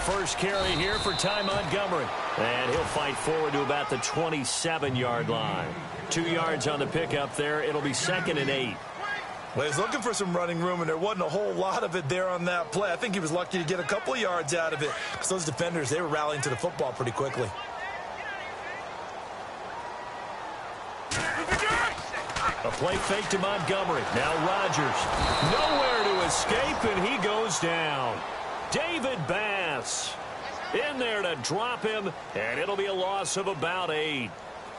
first carry here for Ty Montgomery. And he'll fight forward to about the 27-yard line. 2 yards on the pickup there. It'll be 2nd and 8. Well, he's looking for some running room, and there wasn't a whole lot of it there on that play. I think he was lucky to get a couple of yards out of it because those defenders, they were rallying to the football pretty quickly. A play fake to Montgomery. Now Rodgers. Nowhere to escape, and he goes down. David Bass in there to drop him, and it'll be a loss of about 8.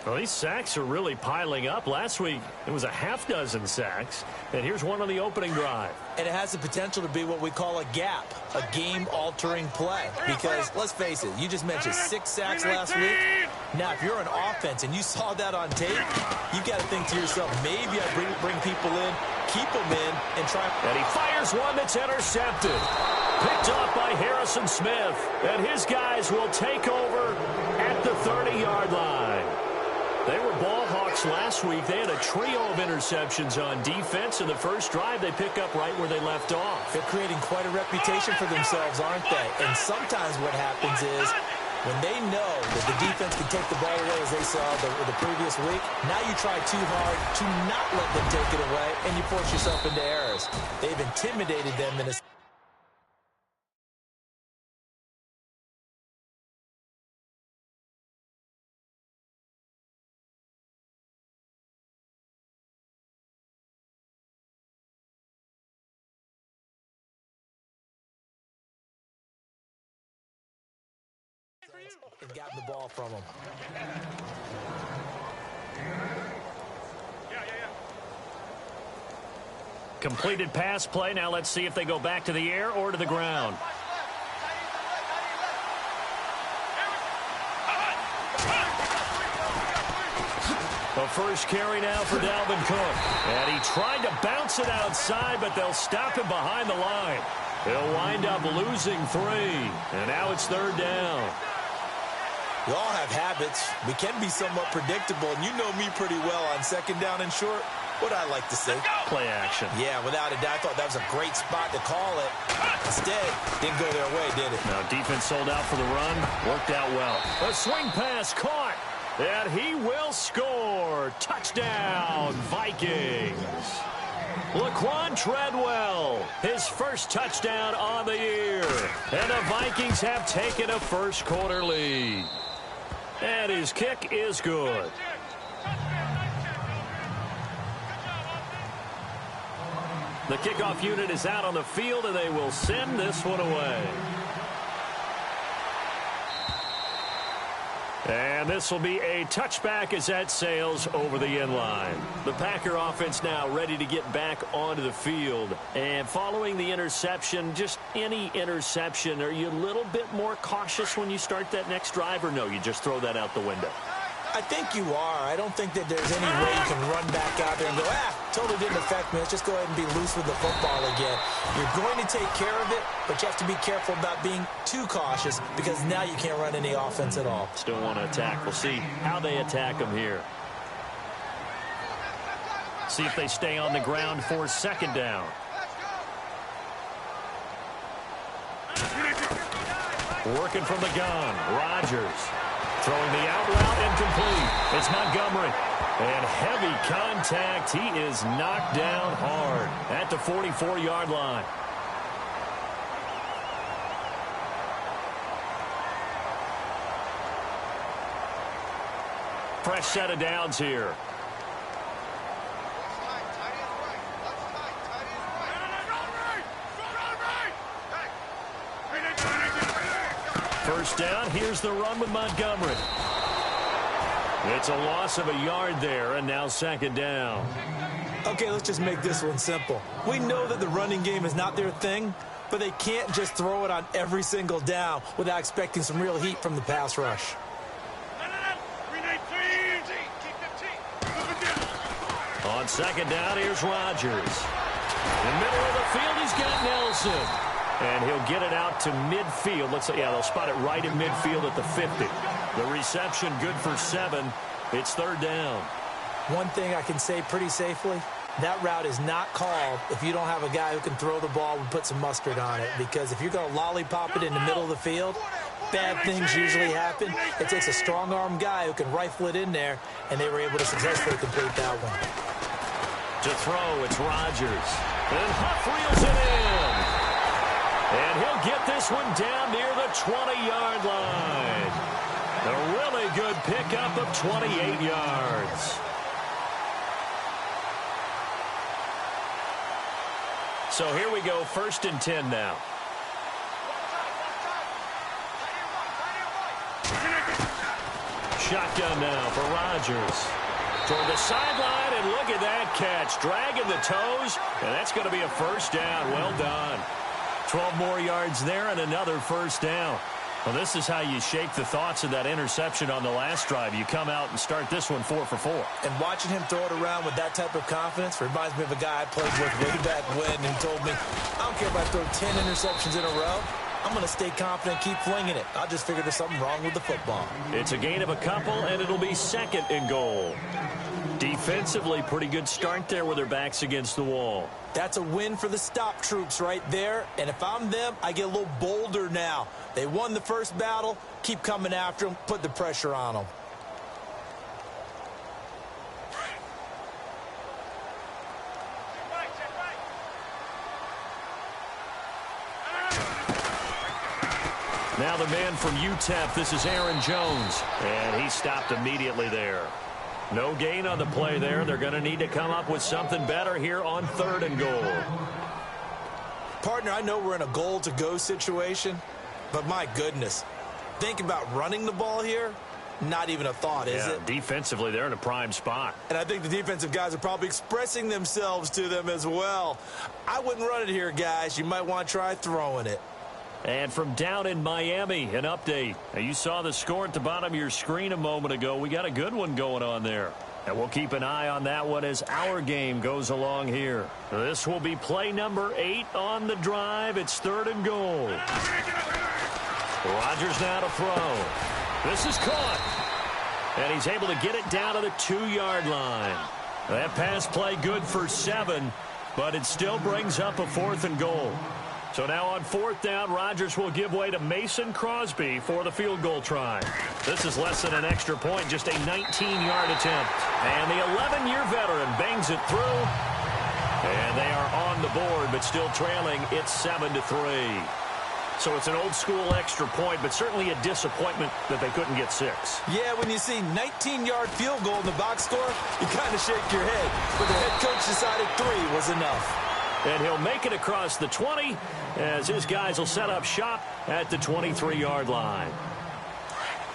Well, these sacks are really piling up. Last week, it was a half-dozen sacks, and here's one on the opening drive. And it has the potential to be what we call a gap, a game-altering play. Because, let's face it, you just mentioned 6 sacks last week. Now, if you're an offense and you saw that on tape, you got to think to yourself, maybe I bring people in, keep them in, and try. And he fires one that's intercepted. Picked off by Harrison Smith. And his guys will take over at the 30-yard line. They were ball hawks last week. They had a trio of interceptions on defense. In the first drive, they pick up right where they left off. They're creating quite a reputation for themselves, aren't they? And sometimes what happens is when they know that the defense can take the ball away, as they saw the previous week, now you try too hard to not let them take it away, and you force yourself into errors. They've intimidated them in a and gotten the ball from him. Completed pass play. Now let's see if they go back to the air or to the ground. The first carry now for Dalvin Cook. And he tried to bounce it outside, but they'll stop him behind the line. He'll wind up losing 3. And now it's 3rd down. We all have habits. We can be somewhat predictable, and you know me pretty well on 2nd down and short. What I like to say? Play action. Yeah, without a doubt, I thought that was a great spot to call it. Instead, didn't go their way, did it? Now, defense sold out for the run. Worked out well. A swing pass caught. And he will score. Touchdown, Vikings. Laquan Treadwell, his first touchdown on the year. And the Vikings have taken a first-quarter lead. And his kick is good. The kickoff unit is out on the field, and they will send this one away. And this will be a touchback as that sails over the end line. The Packer offense now ready to get back onto the field. And following the interception, just any interception, are you a little bit more cautious when you start that next drive, or no, you just throw that out the window? I think you are. I don't think that there's any way you can run back out there and go, totally didn't affect me. Let's just go ahead and be loose with the football again. You're going to take care of it, but you have to be careful about being too cautious because now you can't run any offense at all. Still want to attack. We'll see how they attack them here. See if they stay on the ground for 2nd down. Working from the gun, Rodgers. Throwing the out route incomplete. It's Montgomery. And heavy contact. He is knocked down hard at the 44-yard line. Fresh set of downs here. First down, here's the run with Montgomery. It's a loss of a yard there, and now 2nd down. Okay, let's just make this one simple. We know that the running game is not their thing, but they can't just throw it on every single down without expecting some real heat from the pass rush. On 2nd down, here's Rodgers. In the middle of the field, he's got Nelson. And he'll get it out to midfield. Let's say, yeah, they'll spot it right in midfield at the 50. The reception good for 7. It's 3rd down. One thing I can say pretty safely, That route is not called if you don't have a guy who can throw the ball and put some mustard on it. Because if you're going to lollipop it in the middle of the field, bad things usually happen. It takes a strong-arm guy who can rifle it in there, and they were able to successfully complete that one. To throw, it's Rodgers. And Huff reels it in. And he'll get this one down near the 20-yard line. A really good pickup of 28 yards. So here we go, 1st and 10 now. Shotgun now for Rodgers. Toward the sideline, and look at that catch. Dragging the toes, and that's going to be a 1st down. Well done. 12 more yards there and another 1st down. Well, this is how you shake the thoughts of that interception on the last drive. You come out and start this one 4 for 4. And watching him throw it around with that type of confidence reminds me of a guy I played with way back when who told me, I don't care if I throw 10 interceptions in a row. I'm going to stay confident, keep flinging it. I just figured there's something wrong with the football. It's a gain of a couple, and it'll be 2nd and goal. Defensively, pretty good start there with their backs against the wall. That's a win for the stop troops right there. And if I'm them, I get a little bolder now. They won the first battle. Keep coming after them. Put the pressure on them. Now the man from UTEP, this is Aaron Jones. And he stopped immediately there. No gain on the play there. They're going to need to come up with something better here on 3rd and goal. Partner, I know we're in a goal-to-go situation, but my goodness, think about running the ball here. Not even a thought, is it? Defensively, they're in a prime spot. And I think the defensive guys are probably expressing themselves to them as well. I wouldn't run it here, guys. You might want to try throwing it. And from down in Miami, an update. Now, you saw the score at the bottom of your screen a moment ago. We got a good one going on there. And we'll keep an eye on that one as our game goes along here. This will be play number 8 on the drive. It's 3rd and goal. Rodgers now to throw. This is caught. And he's able to get it down to the 2-yard line. That pass play good for 7, but it still brings up a 4th and goal. So now on 4th down, Rodgers will give way to Mason Crosby for the field goal try. This is less than an extra point, just a 19-yard attempt. And the 11-year veteran bangs it through. And they are on the board, but still trailing. It's 7-3. So it's an old-school extra point, but certainly a disappointment that they couldn't get 6. Yeah, when you see 19-yard field goal in the box score, you kind of shake your head. But the head coach decided 3 was enough. And he'll make it across the 20 as his guys will set up shop at the 23-yard line.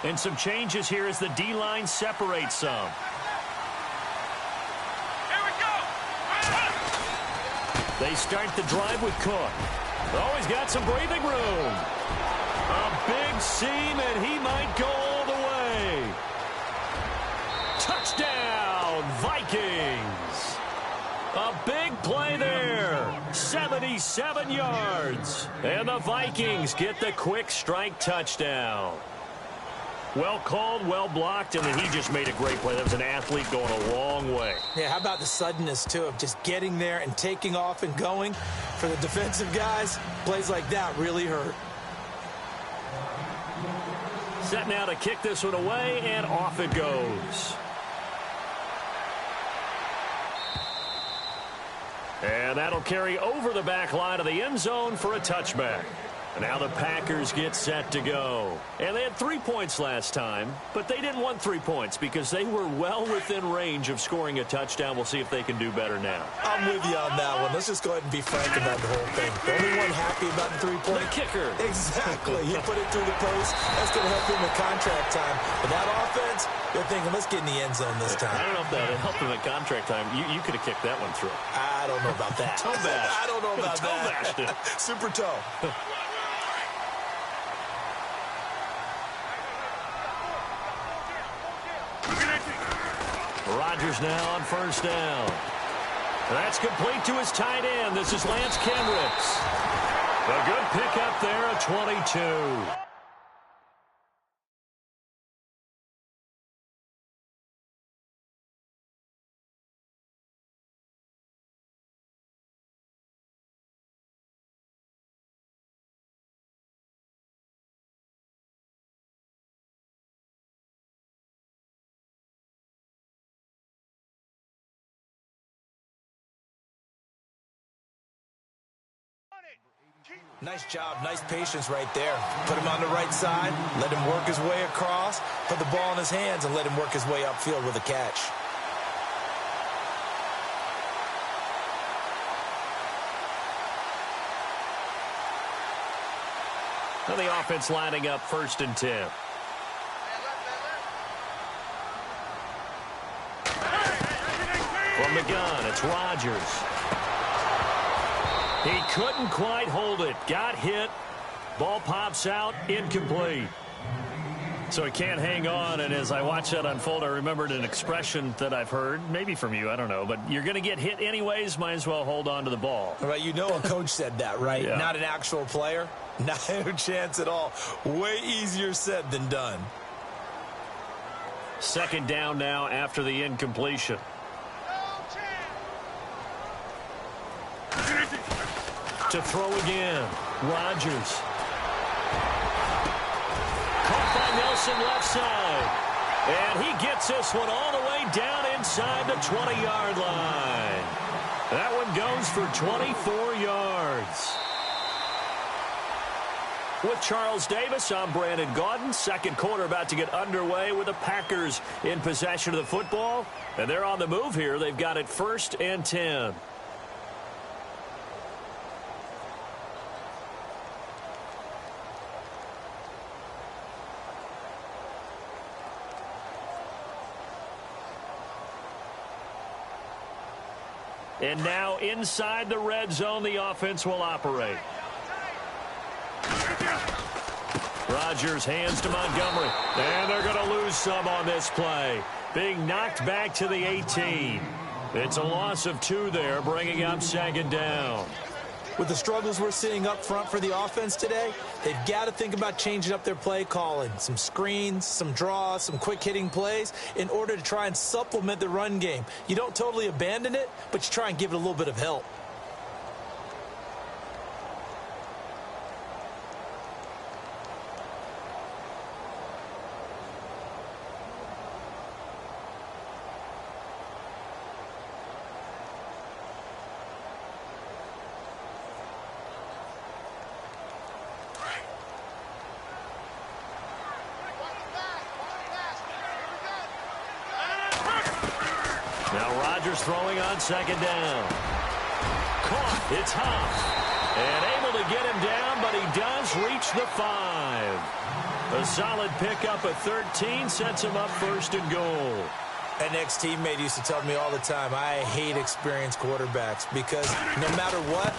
And some changes here as the D-line separates some. Here we go. They start the drive with Cook. Oh, he's got some breathing room. A big seam, and he might go all the way. Touchdown, Vikings. A big play there. 77 yards. And the Vikings get the quick strike touchdown. Well called, well blocked, and then he just made a great play. That was an athlete going a long way. Yeah, how about the suddenness, too, of just getting there and taking off and going? For the defensive guys, plays like that really hurt. Set now to kick this one away, and off it goes. And that'll carry over the back line of the end zone for a touchback. And now the Packers get set to go. And they had 3 points last time, but they didn't want 3 points because they were well within range of scoring a touchdown. We'll see if they can do better now. I'm with you on that one. Let's just go ahead and be frank about the whole thing. The only one happy about the 3-point. The kicker. Exactly. He put it through the post. That's going to help him in contract time. But that offense, they're thinking, let's get in the end zone this time. I don't know if that helped him in contract time. You could have kicked that one through. I don't know about that. Toe bash. I don't know about toe that. Bashed it. Super toe. Rodgers now on first down. That's complete to his tight end. This is Lance Kendricks. A good pickup there at 22. Nice job, nice patience right there. Put him on the right side, let him work his way across, put the ball in his hands, and let him work his way upfield with a catch. Well, the offense lining up 1st and 10. From the gun, it's Rodgers. He couldn't quite hold it. Got hit. Ball pops out. Incomplete. So he can't hang on, and as I watch that unfold, I remembered an expression that I've heard, maybe from you, I don't know, but you're going to get hit anyways, might as well hold on to the ball. All right, you know a coach said that, right? Yeah. Not an actual player. Not a chance at all. Way easier said than done. 2nd down now after the incompletion. To throw again. Rodgers. Caught by Nelson left side. And he gets this one all the way down inside the 20-yard line. That one goes for 24 yards. With Charles Davis, I'm Brandon Gaudin. 2nd quarter about to get underway with the Packers in possession of the football. And they're on the move here. They've got it 1st and 10. And now inside the red zone, the offense will operate. Rodgers hands to Montgomery. And they're going to lose some on this play. Being knocked back to the 18. It's a loss of 2 there, bringing up 2nd down. With the struggles we're seeing up front for the offense today, they've got to think about changing up their play calling. Some screens, some draws, some quick-hitting plays in order to try and supplement the run game. You don't totally abandon it, but you try and give it a little bit of help. Now Rodgers throwing on 2nd down. Caught. It's Huff. And able to get him down, but he does reach the 5. A solid pickup at 13 sets him up 1st and goal. An ex-teammate used to tell me all the time, I hate experienced quarterbacks because no matter what,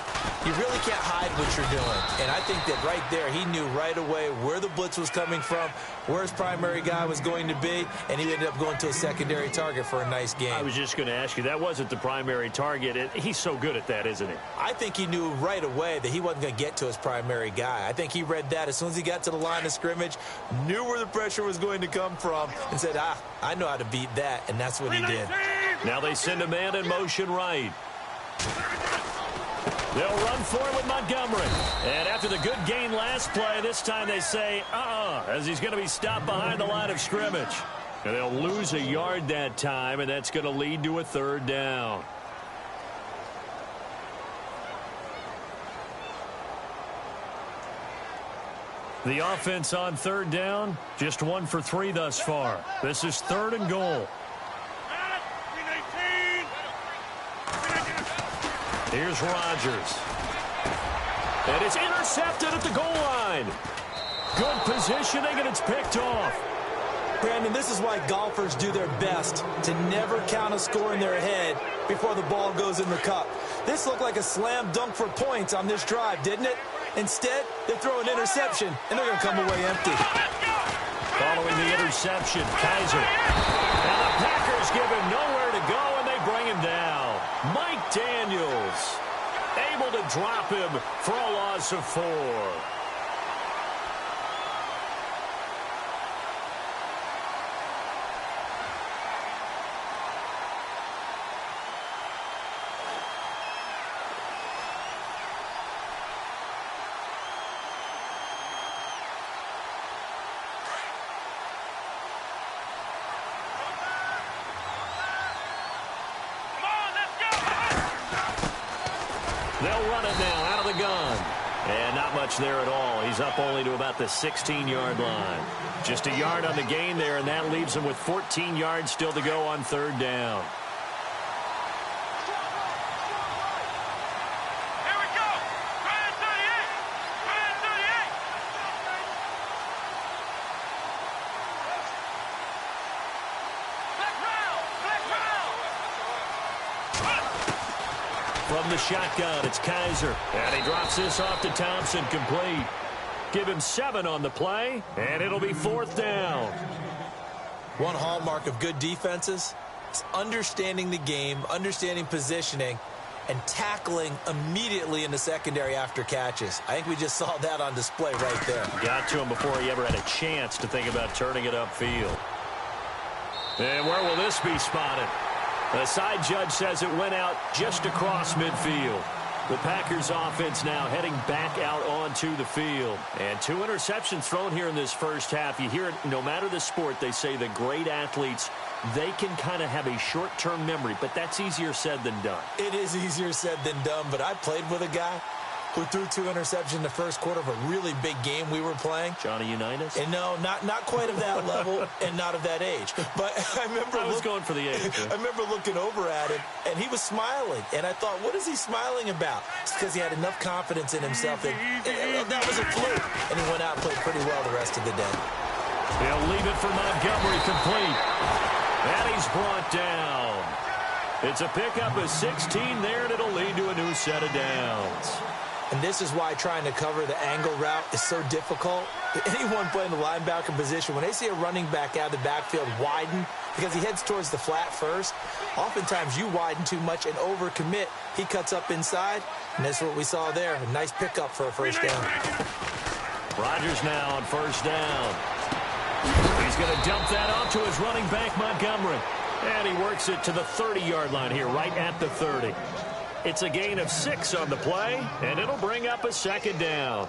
you really can't hide what you're doing. And I think that right there, he knew right away where the blitz was coming from, where his primary guy was going to be, and he ended up going to a secondary target for a nice game. I was just going to ask you, that wasn't the primary target. He's so good at that, isn't he? I think he knew right away that he wasn't going to get to his primary guy. I think he read that as soon as he got to the line of scrimmage, knew where the pressure was going to come from, and said, I know how to beat that. And that's what he did. Now they send a man in motion right. They'll run for it with Montgomery. And after the good gain last play, this time they say, as he's going to be stopped behind the line of scrimmage. And they'll lose a yard that time, and that's going to lead to a 3rd down. The offense on 3rd down, just 1 for 3 thus far. This is 3rd and goal. Here's Rodgers. And it's intercepted at the goal line. Good positioning, and it's picked off. Brandon, this is why golfers do their best to never count a score in their head before the ball goes in the cup. This looked like a slam dunk for points on this drive, didn't it? Instead, they throw an interception, and they're going to come away empty. Following the interception, Kaiser. And the Packers give him nowhere to go, and they bring him down. Mike Daniels able to drop him for a loss of 4. They'll run it now out of the gun. And not much there at all. He's up only to about the 16-yard line. Just a yard on the gain there, and that leaves him with 14 yards still to go on third down. From the shotgun, it's Kaiser. And he drops this off to Thompson, complete. Give him 7 on the play, and it'll be fourth down. One hallmark of good defenses is understanding the game, understanding positioning, and tackling immediately in the secondary after catches. I think we just saw that on display right there. Got to him before he ever had a chance to think about turning it upfield. And where will this be spotted? The side judge says it went out just across midfield. The Packers offense now heading back out onto the field. And 2 interceptions thrown here in this first half. You hear it, no matter the sport, they say the great athletes, they can kind of have a short-term memory, but that's easier said than done. It is easier said than done, but I played with a guy who threw 2 interceptions in the first quarter of a really big game we were playing. Johnny Unitas? And no, not quite of that level and not of that age. But I was going for the age. I remember looking over at him, and he was smiling. And I thought, what is he smiling about? It's because he had enough confidence in himself that that was a fluke. And he went out and played pretty well the rest of the day. He'll leave it for Montgomery, complete. And he's brought down. It's a pickup of 16 there, and it'll lead to a new set of downs. And this is why trying to cover the angle route is so difficult. Anyone playing the linebacker position, when they see a running back out of the backfield widen, because he heads towards the flat first, oftentimes you widen too much and overcommit. He cuts up inside, and that's what we saw there. A nice pickup for a first down. Rodgers now on first down. He's going to dump that off to his running back, Montgomery. And he works it to the 30-yard line here, right at the 30. It's a gain of 6 on the play, and it'll bring up a second down.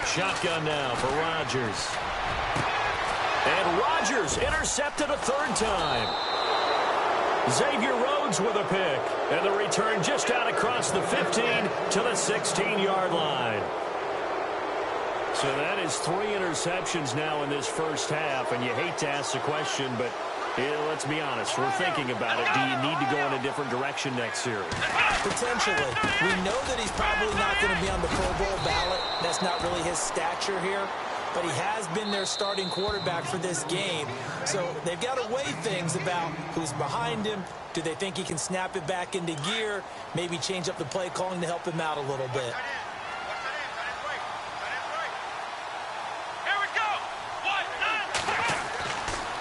Shotgun now for Rodgers. And Rodgers intercepted a 3rd time. Xavier Rhodes with a pick. And the return just out across the 15 to the 16-yard line. So that is 3 interceptions now in this first half. And you hate to ask the question, but let's be honest. We're thinking about it. Do you need to go in a different direction next series? Potentially. We know that he's probably not going to be on the Pro Bowl ballot. That's not really his stature here. But he has been their starting quarterback for this game. So they've got to weigh things about who's behind him. Do they think he can snap it back into gear? Maybe change up the play calling to help him out a little bit.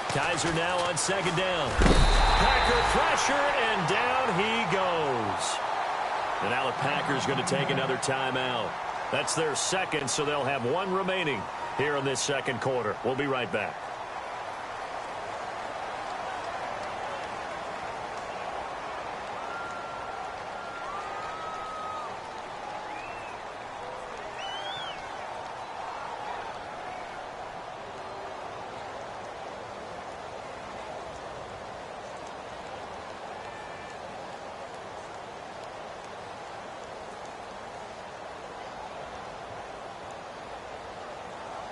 Kaiser now on second down. Packer pressure, and down he goes. And now the Packers going to take another timeout. That's their second, so they'll have 1 remaining here in this second quarter. We'll be right back.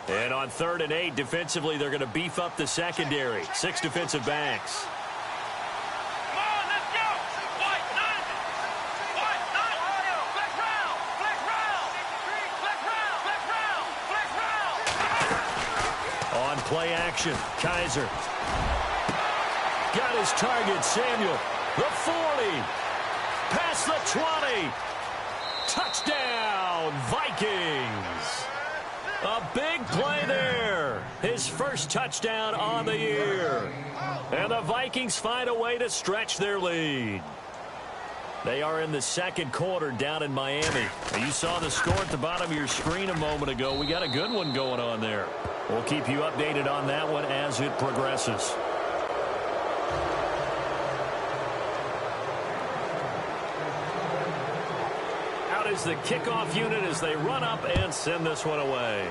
And on 3rd and 8, defensively, they're going to beef up the secondary. 6 defensive backs. Come on, let's go! White, nine! White, nine! Flex round! Flex round! Flex round! Flex round! Flex round! On play action, Kaiser. Got his target, Samuel. The 40. Past the 20. Touchdown, Vikings. A big play there. His first touchdown on the year. And the Vikings find a way to stretch their lead. They are in the second quarter down in Miami. You saw the score at the bottom of your screen a moment ago. We got a good one going on there. We'll keep you updated on that one as it progresses. is the kickoff unit as they run up and send this one away.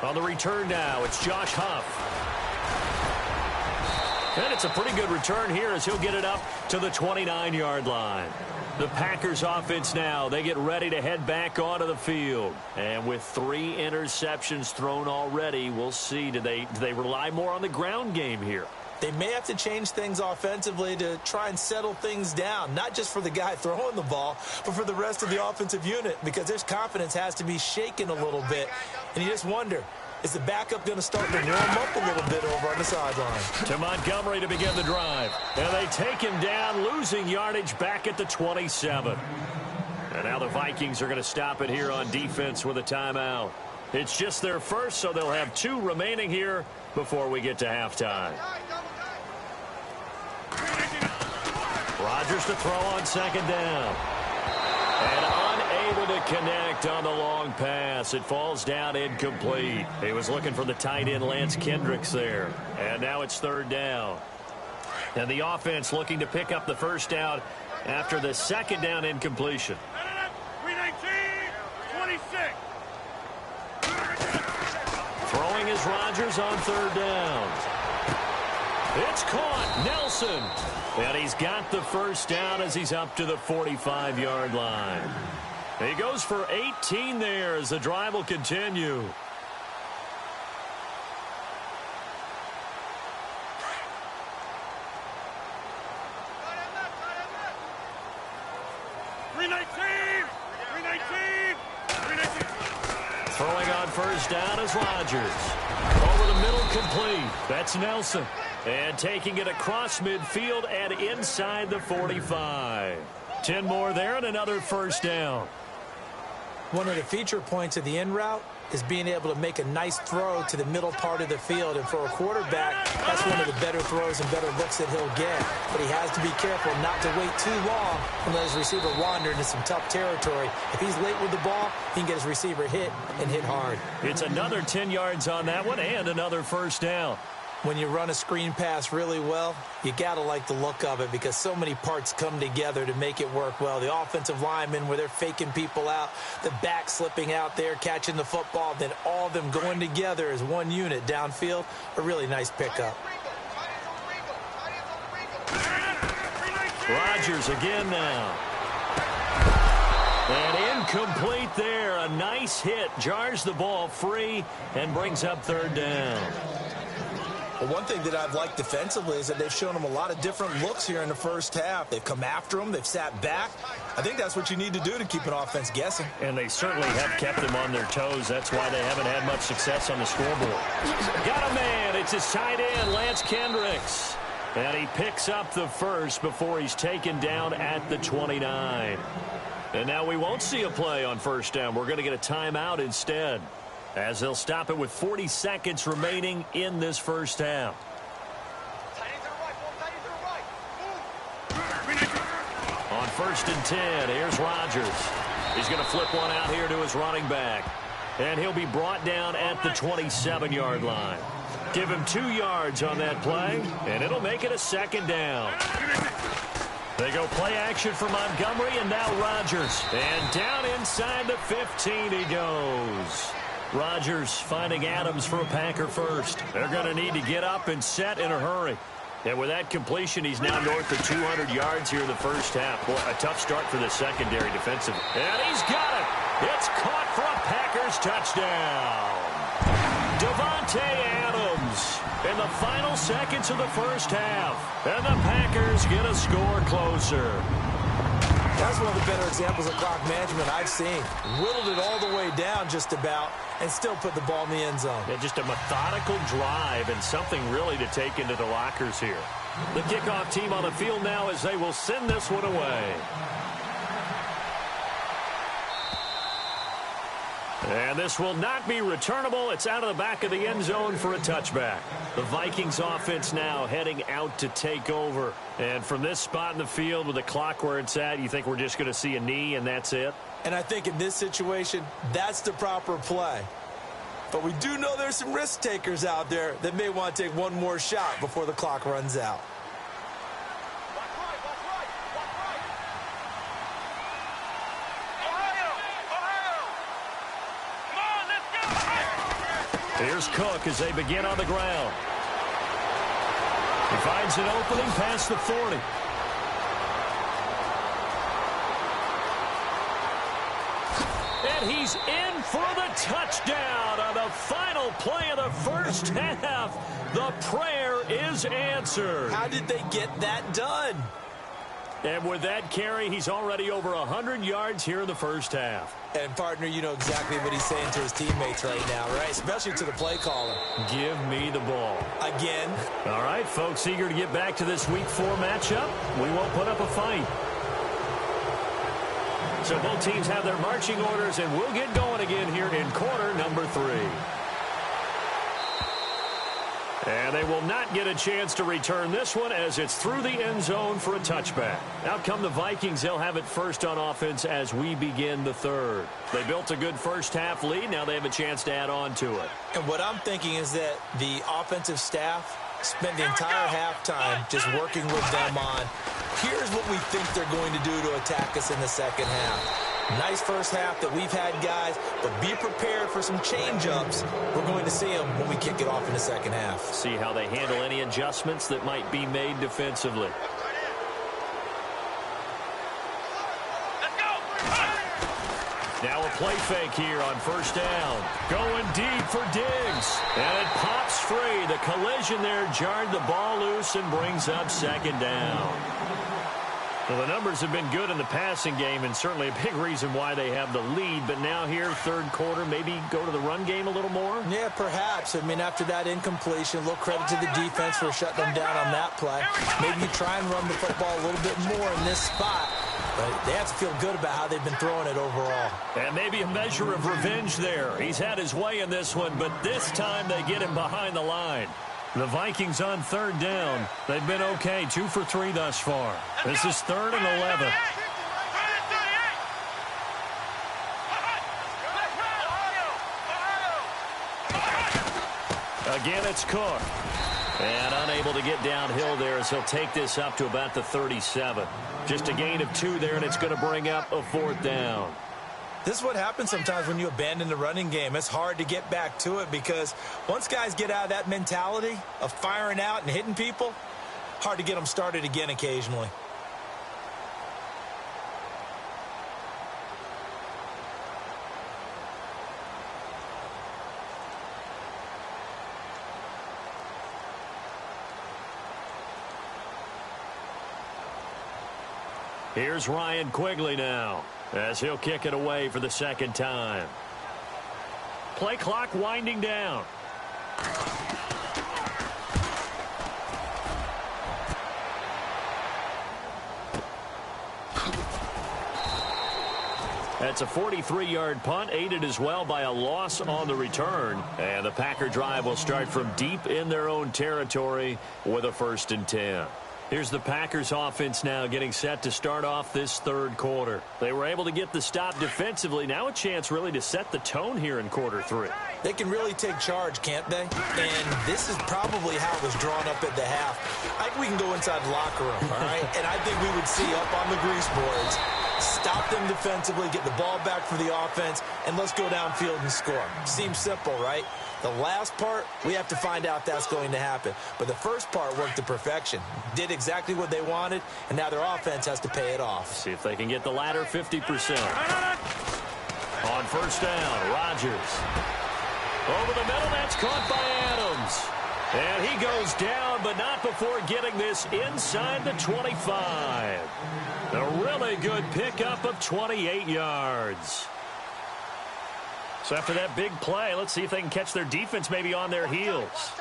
On the return now, it's Josh Huff. And it's a pretty good return here as he'll get it up to the 29-yard line. The Packers offense now, they get ready to head back onto the field. And with 3 interceptions thrown already, we'll see, do they rely more on the ground game here? They may have to change things offensively to try and settle things down, not just for the guy throwing the ball, but for the rest of the offensive unit, because their confidence has to be shaken a little bit. And you just wonder, is the backup going to start to warm up a little bit over on the sideline? To Montgomery to begin the drive. And they take him down, losing yardage back at the 27. And now the Vikings are going to stop it here on defense with a timeout. It's just their first, so they'll have 2 remaining here before we get to halftime. Rodgers to throw on second down. And unable to connect on the long pass. It falls down incomplete. He was looking for the tight end Lance Kendricks there. And now it's third down. And the offense looking to pick up the first down after the second down incompletion. 319-26. Throwing is Rodgers on third down. It's caught. Nelson. And he's got the first down as he's up to the 45-yard line. He goes for 18 there as the drive will continue. Throwing on first down is Rodgers. Over the middle, complete. That's Nelson. And taking it across midfield and inside the 45. 10 more there and another first down. One of the feature points of the in route is being able to make a nice throw to the middle part of the field. And for a quarterback, that's one of the better throws and better looks that he'll get. But he has to be careful not to wait too long and let his receiver wander into some tough territory. If he's late with the ball, he can get his receiver hit and hit hard. It's another 10 yards on that one and another first down. When you run a screen pass really well, you got to like the look of it because so many parts come together to make it work well. The offensive linemen where they're faking people out, the back slipping out there, catching the football, then all of them going together as one unit downfield. A really nice pickup. Rodgers again now. And incomplete there. A nice hit. Jars the ball free and brings up third down. Well, one thing that I've liked defensively is that they've shown them a lot of different looks here in the first half. They've come after them. They've sat back. I think that's what you need to do to keep an offense guessing. And they certainly have kept them on their toes. That's why they haven't had much success on the scoreboard. Got a man. It's his tight end, Lance Kendricks. And he picks up the first before he's taken down at the 29. And now we won't see a play on first down. We're going to get a timeout instead, as they'll stop it with 40 seconds remaining in this first half. On first and 10, here's Rodgers. He's going to flip one out here to his running back. And he'll be brought down at the 27-yard line. Give him 2 yards on that play, and it'll make it a second down. They go play action for Montgomery, and now Rodgers. And down inside the 15 he goes. Rodgers finding Adams for a Packer first. They're going to need to get up and set in a hurry. And with that completion, he's now north of 200 yards here in the first half. Boy, a tough start for the secondary defensively. And he's got it. It's caught for a Packers touchdown. Davante Adams in the final seconds of the first half. And the Packers get a score closer. That's one of the better examples of clock management I've seen. Whittled it all the way down just about and still put the ball in the end zone. Yeah, just a methodical drive and something really to take into the lockers here. The kickoff team on the field now as they will send this one away. And this will not be returnable. It's out of the back of the end zone for a touchback. The Vikings offense now heading out to take over. And from this spot in the field with the clock where it's at, you think we're just going to see a knee and that's it? And I think in this situation, that's the proper play. But we do know there's some risk takers out there that may want to take one more shot before the clock runs out. Here's Cook as they begin on the ground. He finds an opening past the 40. And he's in for the touchdown on the final play of the first half. The prayer is answered. How did they get that done? And with that carry, he's already over 100 yards here in the first half. And, partner, you know exactly what he's saying to his teammates right now, right? Especially to the play caller. Give me the ball. Again. All right, folks, eager to get back to this Week 4 matchup. We won't put up a fight. So both teams have their marching orders, and we'll get going again here in quarter number 3. And they will not get a chance to return this one as it's through the end zone for a touchback. Out come the Vikings. They'll have it first on offense as we begin the third. They built a good first half lead. Now they have a chance to add on to it. And what I'm thinking is that the offensive staff spent the entire halftime just working with them on, here's what we think they're going to do to attack us in the second half. Nice first half that we've had, guys, but be prepared for some change-ups. We're going to see them when we kick it off in the second half. See how they handle any adjustments that might be made defensively. Let's go. Now a play fake here on first down. Going deep for Diggs. And it pops free. The collision there jarred the ball loose and brings up second down. Well, the numbers have been good in the passing game and certainly a big reason why they have the lead. But now here, third quarter, maybe go to the run game a little more? Yeah, perhaps. I mean, after that incompletion, a little credit to the defense for shutting them down on that play. Maybe you try and run the football a little bit more in this spot. But they have to feel good about how they've been throwing it overall. And maybe a measure of revenge there. He's had his way in this one, but this time they get him behind the line. The Vikings on third down. They've been okay, 2 for 3 thus far. This is 3rd and 11. Again, it's Cook. And unable to get downhill there as he'll take this up to about the 37. Just a gain of 2 there, and it's going to bring up a 4th down. This is what happens sometimes when you abandon the running game. It's hard to get back to it because once guys get out of that mentality of firing out and hitting people, hard to get them started again occasionally. Here's Ryan Quigley now as he'll kick it away for the second time. Play clock winding down. That's a 43-yard punt, aided as well by a loss on the return. And the Packer drive will start from deep in their own territory with a 1st and 10. Here's the Packers offense now getting set to start off this third quarter. They were able to get the stop defensively. Now a chance really to set the tone here in quarter 3. They can really take charge, can't they? And this is probably how it was drawn up at the half. I think we can go inside the locker room, all right? And I think we would see up on the grease boards, stop them defensively, get the ball back for the offense, and let's go downfield and score. Seems simple, right? The last part, we have to find out if that's going to happen. But the first part worked to perfection. Did exactly what they wanted, and now their offense has to pay it off. See if they can get the latter 50%. On first down, Rodgers. Over the middle, that's caught by Adams. And he goes down, but not before getting this inside the 25. A really good pickup of 28 yards. So after that big play, let's see if they can catch their defense maybe on their heels.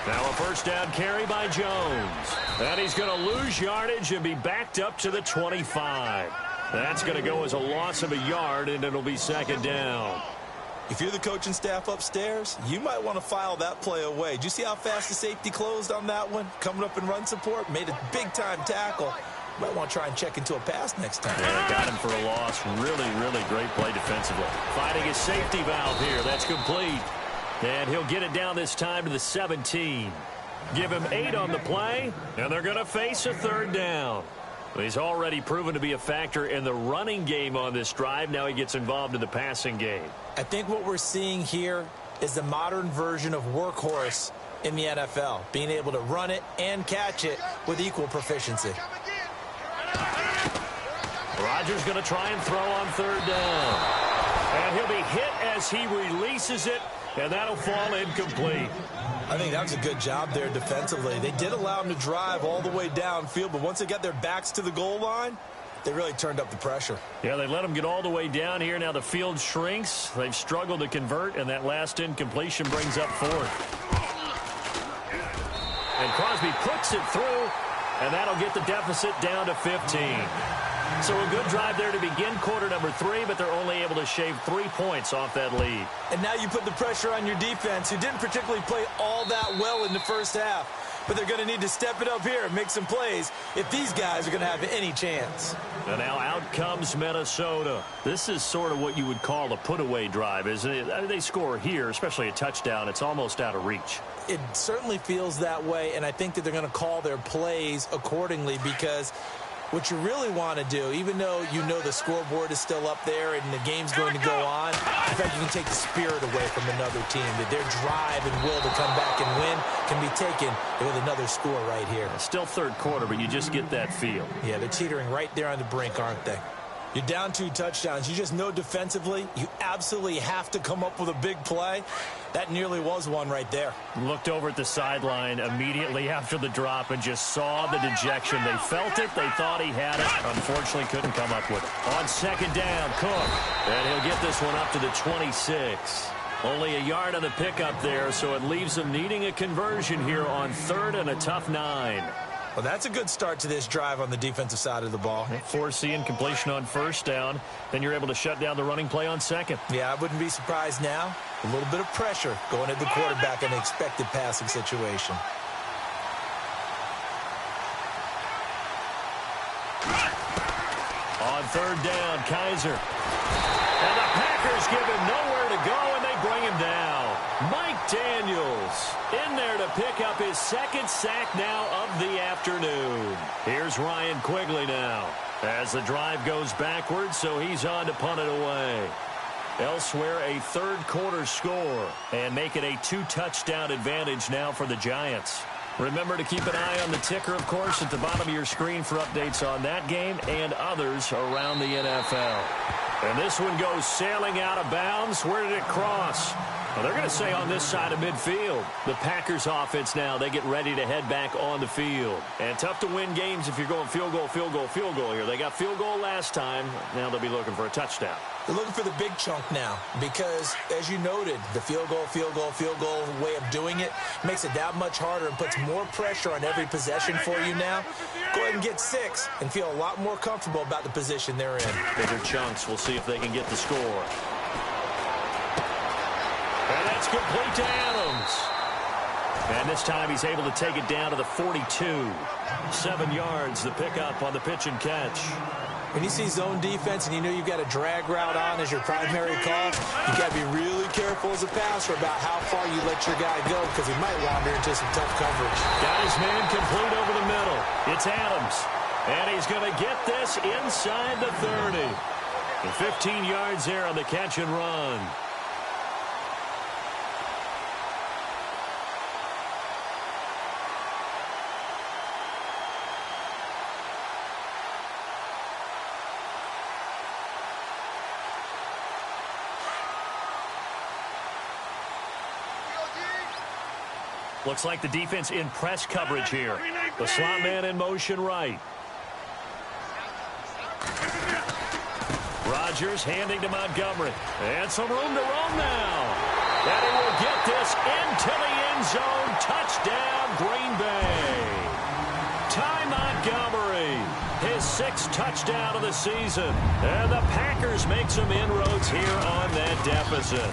Now a first down carry by Jones. And he's going to lose yardage and be backed up to the 25. That's going to go as a loss of a yard, and it'll be second down. If you're the coaching staff upstairs, you might want to file that play away. Did you see how fast the safety closed on that one? Coming up in run support, made a big-time tackle. Might want to try and check into a pass next time. Yeah, got him for a loss. Really, really great play defensively. Finding his safety valve here. That's complete. And he'll get it down this time to the 17. Give him 8 on the play, and they're going to face a third down. He's already proven to be a factor in the running game on this drive. Now he gets involved in the passing game. I think what we're seeing here is the modern version of workhorse in the NFL, being able to run it and catch it with equal proficiency. Rodgers going to try and throw on third down. And he'll be hit as he releases it, and that'll fall incomplete. I think that was a good job there defensively. They did allow him to drive all the way downfield, but once they got their backs to the goal line, they really turned up the pressure. Yeah, they let him get all the way down here. Now the field shrinks. They've struggled to convert, and that last incompletion brings up fourth. And Crosby puts it through, and that'll get the deficit down to 15. So a good drive there to begin quarter number 3, but they're only able to shave 3 points off that lead. And now you put the pressure on your defense, who didn't particularly play all that well in the first half. But they're going to need to step it up here and make some plays if these guys are going to have any chance. And now out comes Minnesota. This is sort of what you would call a put-away drive, isn't it? I mean, they score here, especially a touchdown. It's almost out of reach. It certainly feels that way, and I think that they're going to call their plays accordingly, because what you really want to do, even though you know the scoreboard is still up there and the game's going to go on, in fact, you can take the spirit away from another team, that their drive and will to come back and win can be taken with another score right here. Still third quarter, but you just get that feel. Yeah, they're teetering right there on the brink, aren't they? You're down 2 touchdowns. You just know defensively you absolutely have to come up with a big play. That nearly was one right there. Looked over at the sideline immediately after the drop and just saw the dejection. They felt it. They thought he had it. Unfortunately, couldn't come up with it. On second down, Cook. And he'll get this one up to the 26. Only a yard on the pickup there, so it leaves them needing a conversion here on third and a tough 9. Well, that's a good start to this drive on the defensive side of the ball. Force the incompletion on first down. Then you're able to shut down the running play on second. Yeah, I wouldn't be surprised now. A little bit of pressure going at the quarterback in an expected passing situation. On third down, Kaiser. And the Packers give him nowhere to go, and they bring him down. Mike Daniels in there to pick up his second sack now of the afternoon. Here's Ryan Quigley now as the drive goes backwards, so he's on to punt it away. Elsewhere, a third quarter score, and make it a 2-touchdown advantage now for the Giants. Remember to keep an eye on the ticker, of course, at the bottom of your screen for updates on that game and others around the NFL. And this one goes sailing out of bounds. Where did it cross? Well, they're going to say on this side of midfield. The Packers offense now, they get ready to head back on the field. And tough to win games if you're going field goal, field goal, field goal here. They got field goal last time. Now they'll be looking for a touchdown. They're looking for the big chunk now because, as you noted, the field goal way of doing it makes it that much harder and puts more pressure on every possession for you now. Go ahead and get 6 and feel a lot more comfortable about the position they're in. Bigger chunks. We'll see if they can get the score. And that's complete to Adams. And this time he's able to take it down to the 42. 7 yards, the pickup on the pitch and catch. When you see zone defense and you know you've got a drag route on as your primary call, you've got to be really careful as a passer about how far you let your guy go because he might wander into some tough coverage. Got his man complete over the middle. It's Adams. And he's going to get this inside the 30. And 15 yards there on the catch and run. Looks like the defense in press coverage here. The slot man in motion right. Rodgers handing to Montgomery. And some room to roam now. And he will get this into the end zone. Touchdown, Green Bay. Ty Montgomery, his 6th touchdown of the season. And the Packers make some inroads here on that deficit.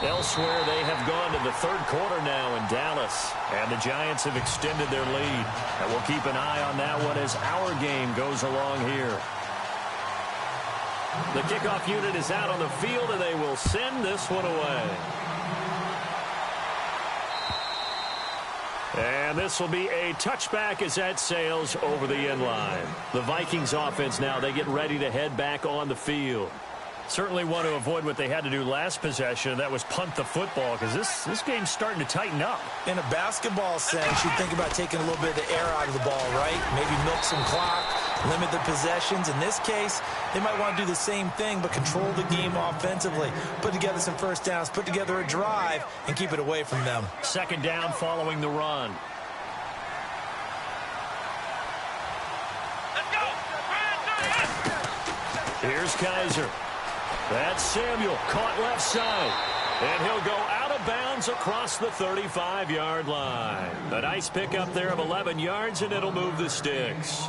Elsewhere, they have gone to the third quarter now in Dallas, and the Giants have extended their lead. And we'll keep an eye on that one as our game goes along here. The kickoff unit is out on the field, and they will send this one away. And And this will be a touchback as that sails over the end line. The Vikings offense now, they get ready to head back on the field. Certainly want to avoid what they had to do last possession. That was punt the football, because this game's starting to tighten up. In a basketball sense, you think about taking a little bit of the air out of the ball, right? Maybe milk some clock, limit the possessions. In this case, they might want to do the same thing, but control the game offensively. Put together some first downs, put together a drive, and keep it away from them. Second down following the run. Let's go. Here's Kaiser. That's Samuel, caught left side. And he'll go out of bounds across the 35-yard line. A nice pickup there of 11 yards, and it'll move the sticks.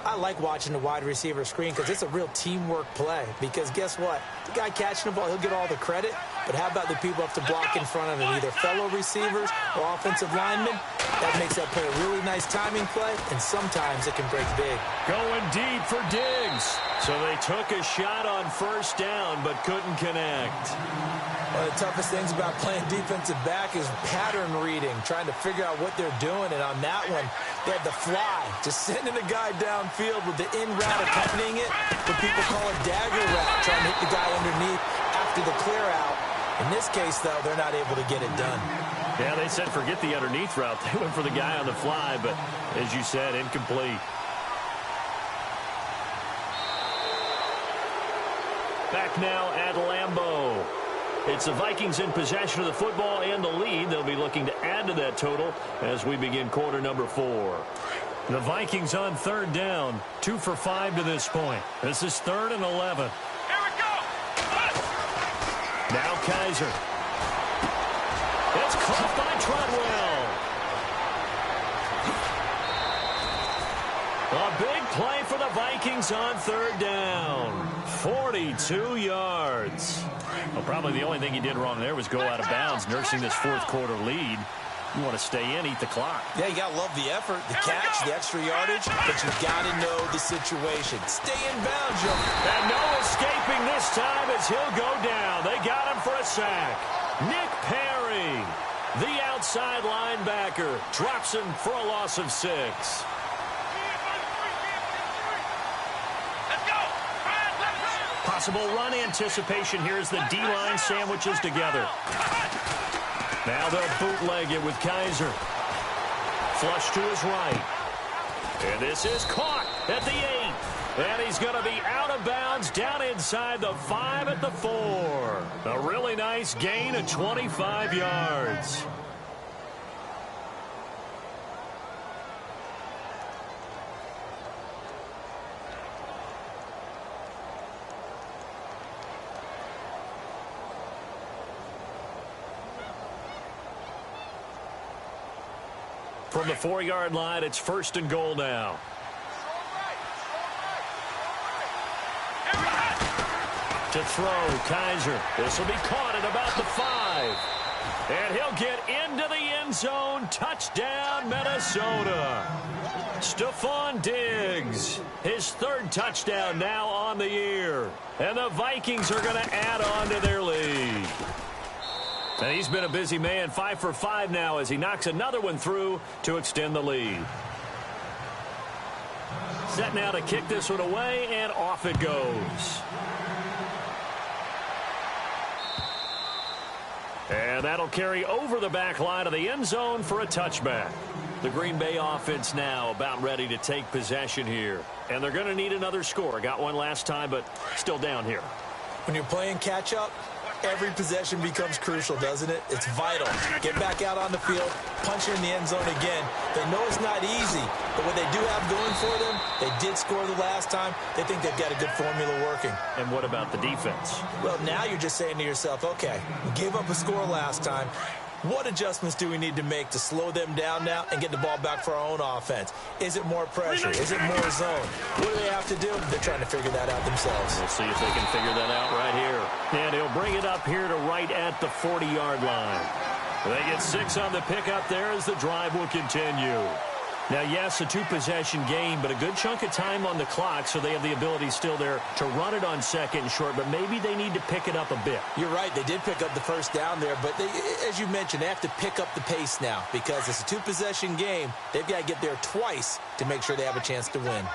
I like watching the wide receiver screen because it's a real teamwork play. Because guess what? The guy catching the ball, he'll get all the credit. But how about the people who have to block in front of him, either fellow receivers or offensive linemen? That makes that play a really nice timing play, and sometimes it can break big. Going deep for Diggs. So they took a shot on first down, but couldn't connect. One of the toughest things about playing defensive back is pattern reading, trying to figure out what they're doing. And on that one, they had the fly, just sending a guy downfield with the in route accompanying it. What people call a dagger route, trying to hit the guy underneath after the clear out. In this case, though, they're not able to get it done. Yeah, they said forget the underneath route. They went for the guy on the fly, but as you said, incomplete. Back now at Lambeau. It's the Vikings in possession of the football and the lead. They'll be looking to add to that total as we begin quarter number 4. The Vikings on third down, 2 for 5 to this point. This is 3rd and 11. Here we go. Now Kaiser. It's caught by Treadwell. A big play for the Vikings on third down. 42 yards. Well, probably the only thing he did wrong there was go out of bounds, nursing this fourth quarter lead. You want to stay in, eat the clock. Yeah, you got to love the effort, the catch, the extra yardage, but you got to know the situation. Stay in bounds, Joe. And no escaping this time as he'll go down. They got him for a sack. Nick Perry, the outside linebacker, drops him for a loss of 6. Possible run anticipation here as the D-line sandwiches together. Now they'll bootleg it with Kaiser. Flush to his right. And this is caught at the 8. And he's going to be out of bounds down inside the 5 at the 4. A really nice gain of 25 yards. From the 4-yard line, it's 1st and goal now. To throw, Kaiser. This will be caught at about the 5. And he'll get into the end zone. Touchdown, Minnesota. Stephon Diggs, his 3rd touchdown now on the year. And the Vikings are going to add on to their lead. And he's been a busy man, 5 for 5 now as he knocks another one through to extend the lead. Set now to kick this one away, and off it goes. And that'll carry over the back line of the end zone for a touchback. The Green Bay offense now about ready to take possession here. And they're going to need another score. Got one last time, but still down here. When you're playing catch-up, every possession becomes crucial, doesn't it? It's vital. Get back out on the field, punch her in the end zone again. They know it's not easy, but what they do have going for them, they did score the last time. They think they've got a good formula working. And what about the defense? Well, now you're just saying to yourself, okay, we gave up a score last time. What adjustments do we need to make to slow them down now and get the ball back for our own offense? Is it more pressure? Is it more zone? What do they have to do? They're trying to figure that out themselves. We'll see if they can figure that out right here. And he'll bring it up here to right at the 40-yard line. They get 6 on the pickup there as the drive will continue. Now, yes, a two-possession game, but a good chunk of time on the clock, so they have the ability still there to run it on second and short, but maybe they need to pick it up a bit. You're right. They did pick up the first down there, but as you mentioned, they have to pick up the pace now because it's a two-possession game. They've got to get there twice to make sure they have a chance to win.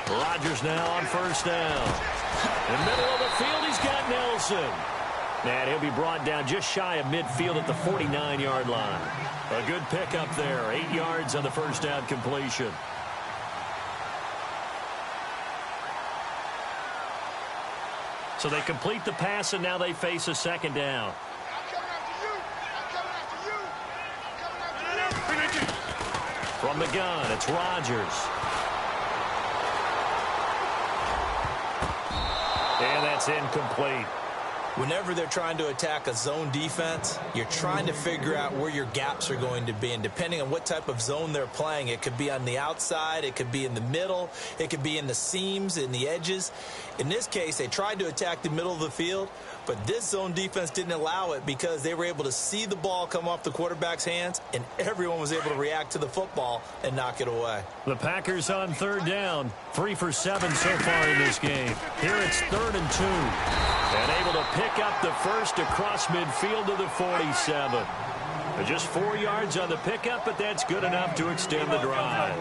Rodgers now on first down. In the middle of the field, he's got Nelson. And he'll be brought down just shy of midfield at the 49-yard line. A good pickup there. 8 yards on the first down completion. So they complete the pass, and now they face a second down. From the gun, it's Rodgers. And that's incomplete. Whenever they're trying to attack a zone defense, you're trying to figure out where your gaps are going to be. And depending on what type of zone they're playing, it could be on the outside, it could be in the middle, it could be in the seams, in the edges. In this case, they tried to attack the middle of the field, but this zone defense didn't allow it because they were able to see the ball come off the quarterback's hands, and everyone was able to react to the football and knock it away. The Packers on third down. 3 for 7 so far in this game. Here it's 3rd and 2. And able to pick up the first across midfield to the 47. Just 4 yards on the pickup, but that's good enough to extend the drive.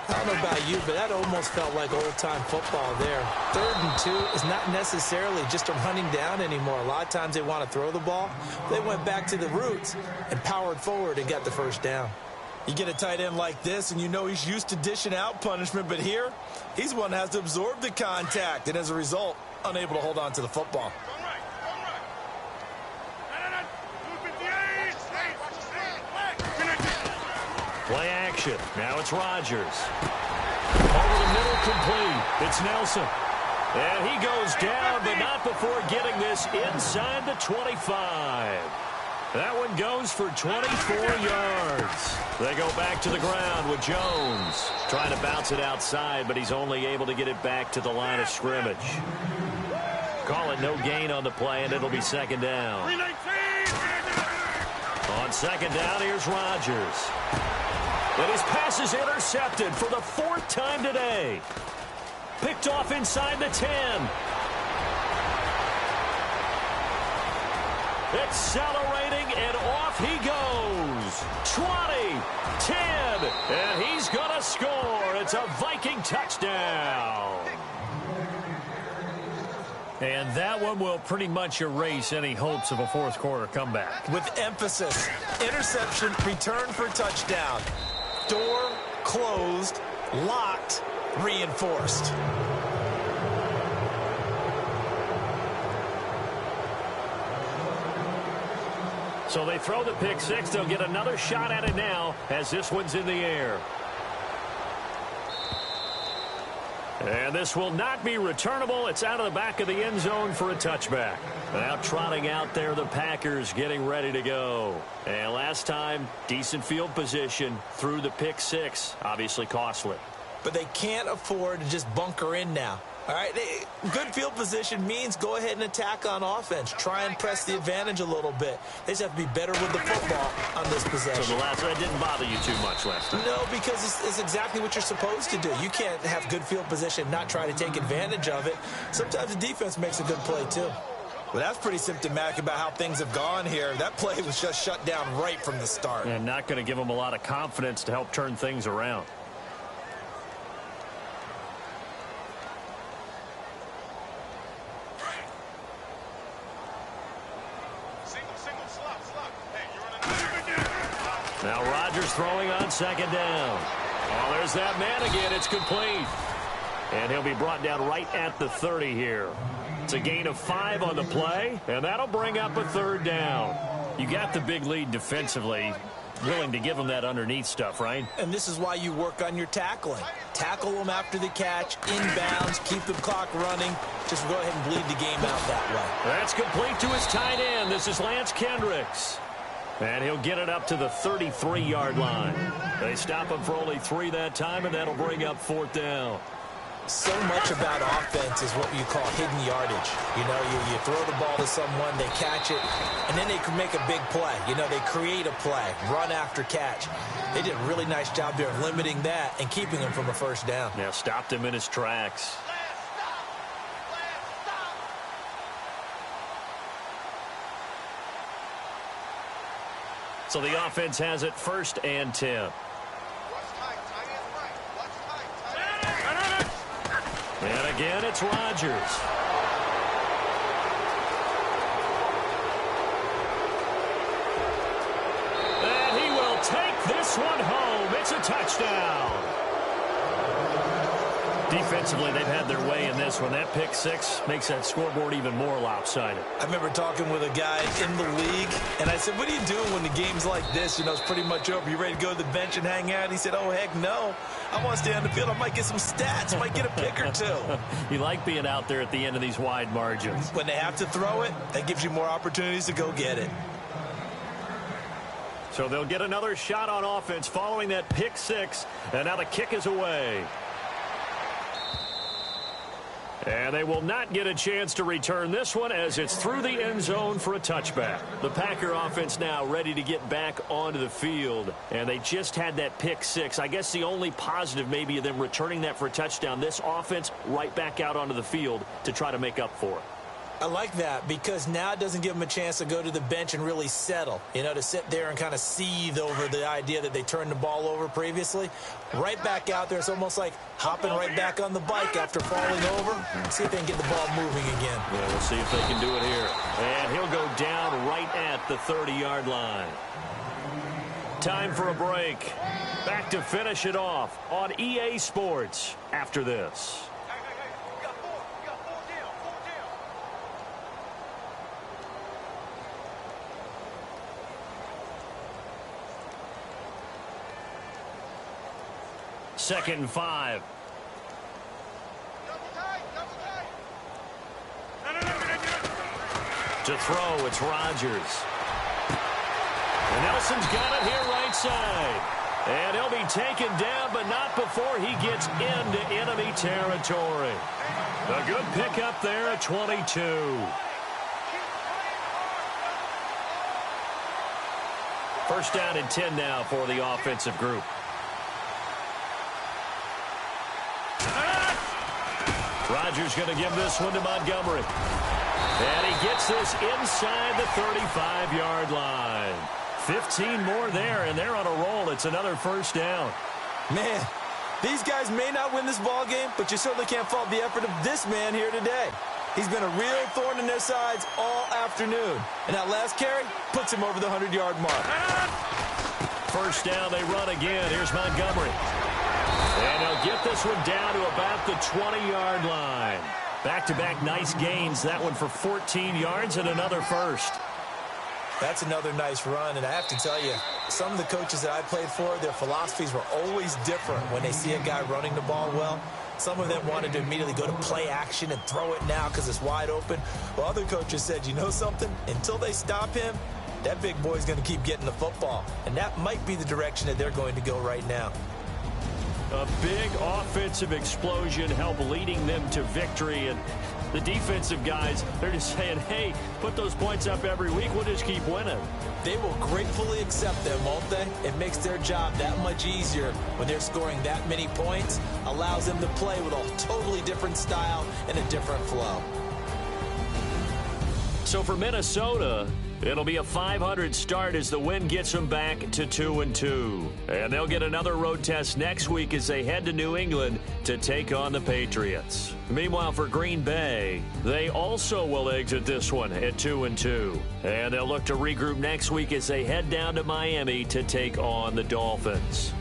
I don't know about you, but that almost felt like old-time football there. 3rd and 2 is not necessarily just a running down anymore. A lot of times they want to throw the ball. They went back to the roots and powered forward and got the first down. You get a tight end like this, and you know he's used to dishing out punishment, but here, he's one that has to absorb the contact, and as a result, unable to hold on to the football. Play action. Now it's Rodgers. Over the middle, complete. It's Nelson. And he goes down, but not before getting this inside the 25. That one goes for 24 yards. They go back to the ground with Jones. Trying to bounce it outside, but he's only able to get it back to the line of scrimmage. Call it no gain on the play, and it'll be second down. On second down, here's Rodgers. And his pass is intercepted for the 4th time today. Picked off inside the 10. Accelerating, and off he goes. 20, 10, and he's going to score. It's a Viking touchdown. And that one will pretty much erase any hopes of a fourth quarter comeback. With emphasis, interception, return for touchdown. Door closed, locked, reinforced. So they throw the pick six. They'll get another shot at it now as this one's in the air. And this will not be returnable. It's out of the back of the end zone for a touchback. Now trotting out there, the Packers getting ready to go. And last time, decent field position through the pick six. Obviously costly. But they can't afford to just bunker in now. All right, good field position means go ahead and attack on offense. Try and press the advantage a little bit. They just have to be better with the football on this possession. So the last one didn't bother you too much last time? No, because it's exactly what you're supposed to do. You can't have good field position, not try to take advantage of it. Sometimes the defense makes a good play, too. Well, that's pretty symptomatic about how things have gone here. That play was just shut down right from the start. And not going to give them a lot of confidence to help turn things around. Now Rodgers throwing on second down. Oh, there's that man again. It's complete. And he'll be brought down right at the 30 here. It's a gain of 5 on the play, and that'll bring up a third down. You got the big lead defensively. Willing to give them that underneath stuff, right? And this is why you work on your tackling. Tackle them after the catch, inbounds, keep the clock running. Just go ahead and bleed the game out that way. That's complete to his tight end. This is Lance Kendricks. And he'll get it up to the 33-yard line. They stop him for only 3 that time, and that'll bring up 4th down. So much about offense is what you call hidden yardage. You know, you throw the ball to someone, they catch it, and then they can make a big play. You know, they create a play, run after catch. They did a really nice job there of limiting that and keeping him from a first down. Yeah, stopped him in his tracks. So the offense has it 1st and 10. And again, it's Rodgers. And he will take this one home. It's a touchdown. Defensively, they've had their way in this one. That pick six makes that scoreboard even more lopsided. I remember talking with a guy in the league, and I said, what do you do when the game's like this? You know, it's pretty much over. You ready to go to the bench and hang out? He said, oh, heck no. I want to stay on the field. I might get some stats. Might get a pick or two. You like being out there at the end of these wide margins. When they have to throw it, that gives you more opportunities to go get it. So they'll get another shot on offense following that pick six, and now the kick is away. And they will not get a chance to return this one as it's through the end zone for a touchback. The Packer offense now ready to get back onto the field. And they just had that pick six. I guess the only positive maybe of them returning that for a touchdown. This offense right back out onto the field to try to make up for it. I like that because now it doesn't give them a chance to go to the bench and really settle. You know, to sit there and kind of seethe over the idea that they turned the ball over previously. Right back out there. It's almost like hopping right back on the bike after falling over. See if they can get the ball moving again. Yeah, we'll see if they can do it here. And he'll go down right at the 30-yard line. Time for a break. Back to finish it off on EA Sports after this. Second and 5. To throw, it's Rodgers. And Nelson's got it here right side. And he'll be taken down, but not before he gets into enemy territory. A good pickup there at 22. First down and 10 now for the offensive group. Rodgers going to give this one to Montgomery. And he gets this inside the 35-yard line. 15 more there, and they're on a roll. It's another first down. Man, these guys may not win this ball game, but you certainly can't fault the effort of this man here today. He's been a real thorn in their sides all afternoon. And that last carry puts him over the 100-yard mark. First down, they run again. Here's Montgomery. And he'll get this one down to about the 20-yard line. Back-to-back nice gains. That one for 14 yards and another first. That's another nice run, and I have to tell you, some of the coaches that I played for, their philosophies were always different when they see a guy running the ball well. Some of them wanted to immediately go to play action and throw it now because it's wide open. Well, other coaches said, you know something? Until they stop him, that big boy's going to keep getting the football. And that might be the direction that they're going to go right now. A big offensive explosion helped leading them to victory. And the defensive guys, they're just saying, hey, put those points up every week. We'll just keep winning. They will gratefully accept them, won't they? It makes their job that much easier when they're scoring that many points. Allows them to play with a totally different style and a different flow. So for Minnesota, it'll be a 500 start as the win gets them back to 2-2. And they'll get another road test next week as they head to New England to take on the Patriots. Meanwhile, for Green Bay, they also will exit this one at 2-2. And they'll look to regroup next week as they head down to Miami to take on the Dolphins.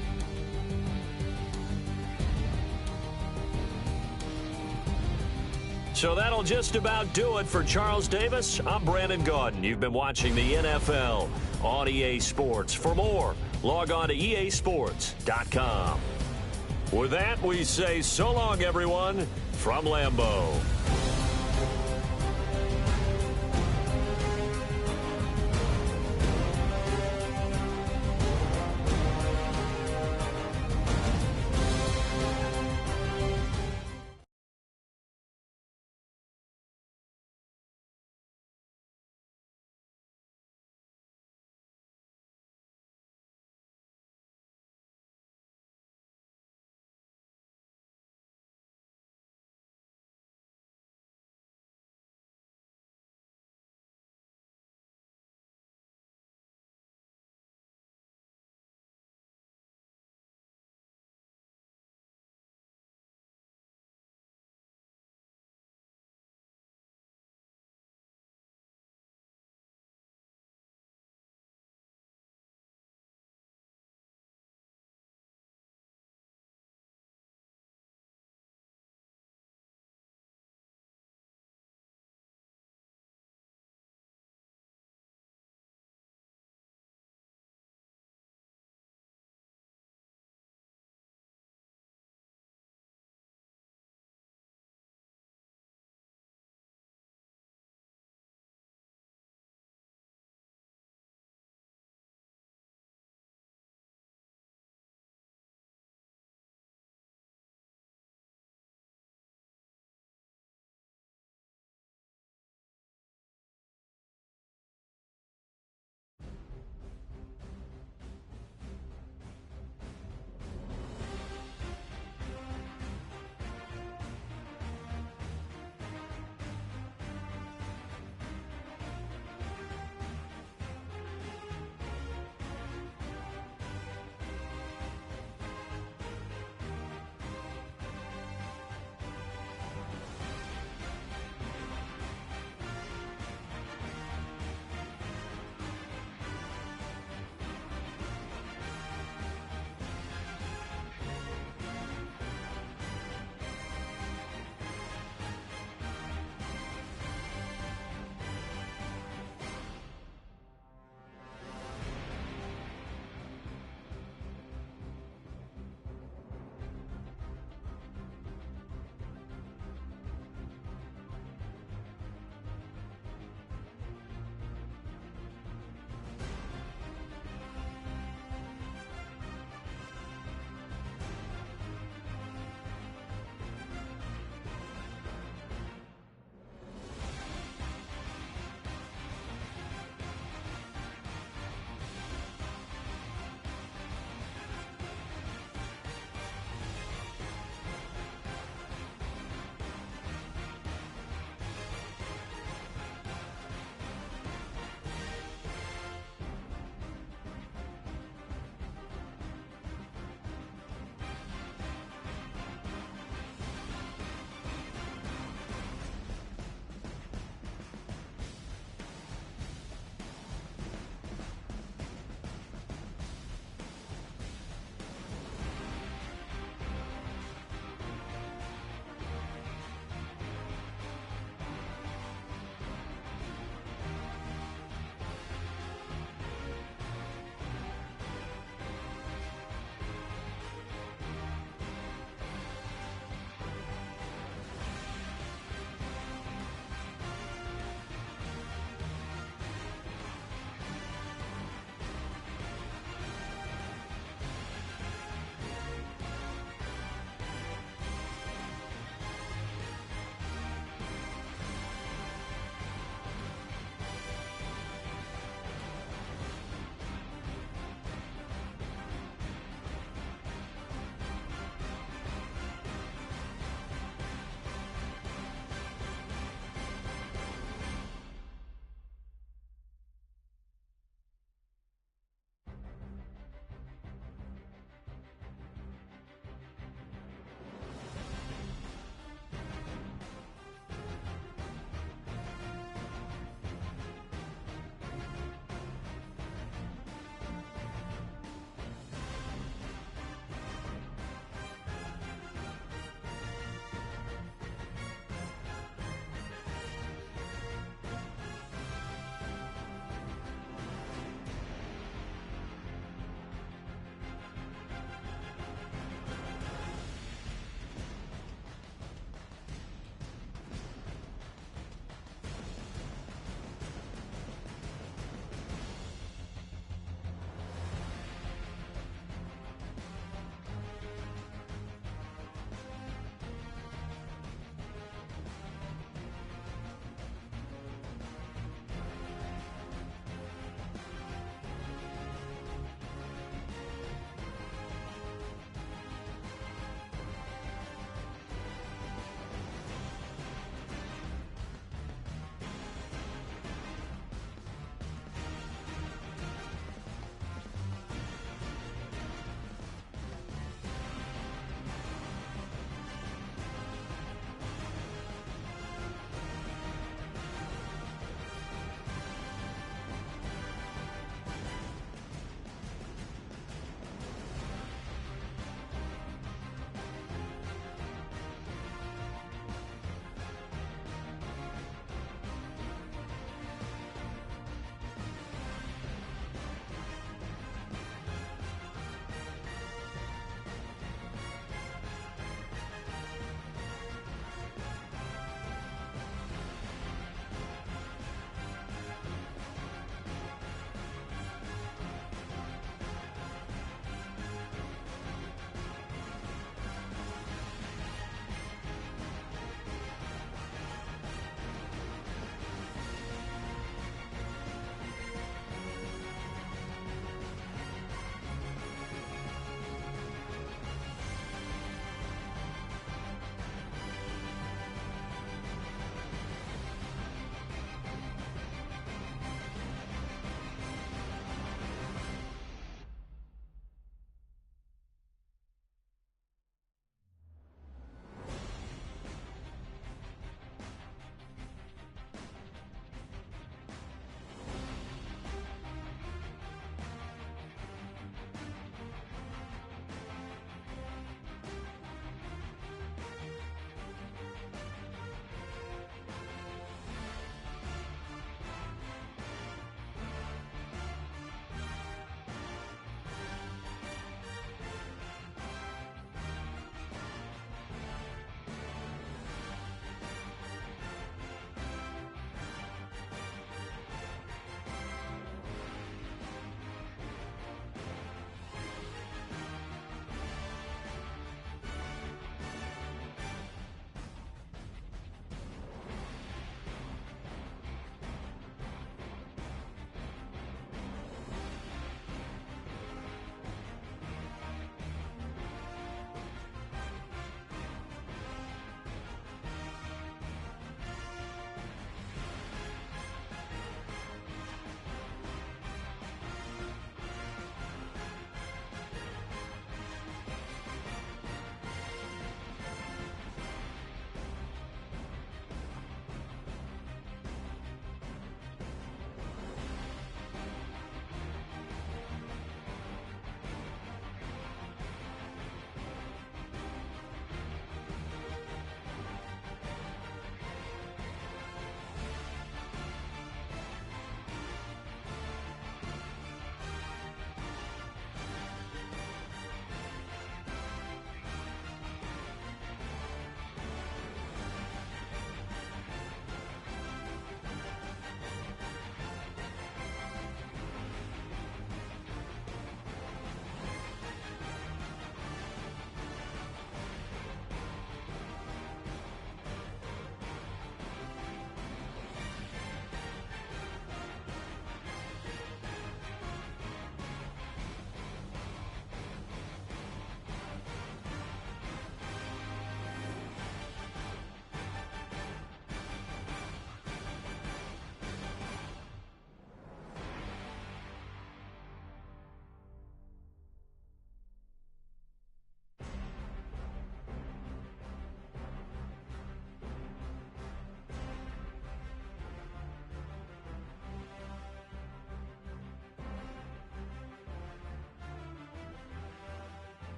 So that'll just about do it for Charles Davis. I'm Brandon Gaudin. You've been watching the NFL on EA Sports. For more, log on to easports.com. With that, we say so long, everyone, from Lambeau.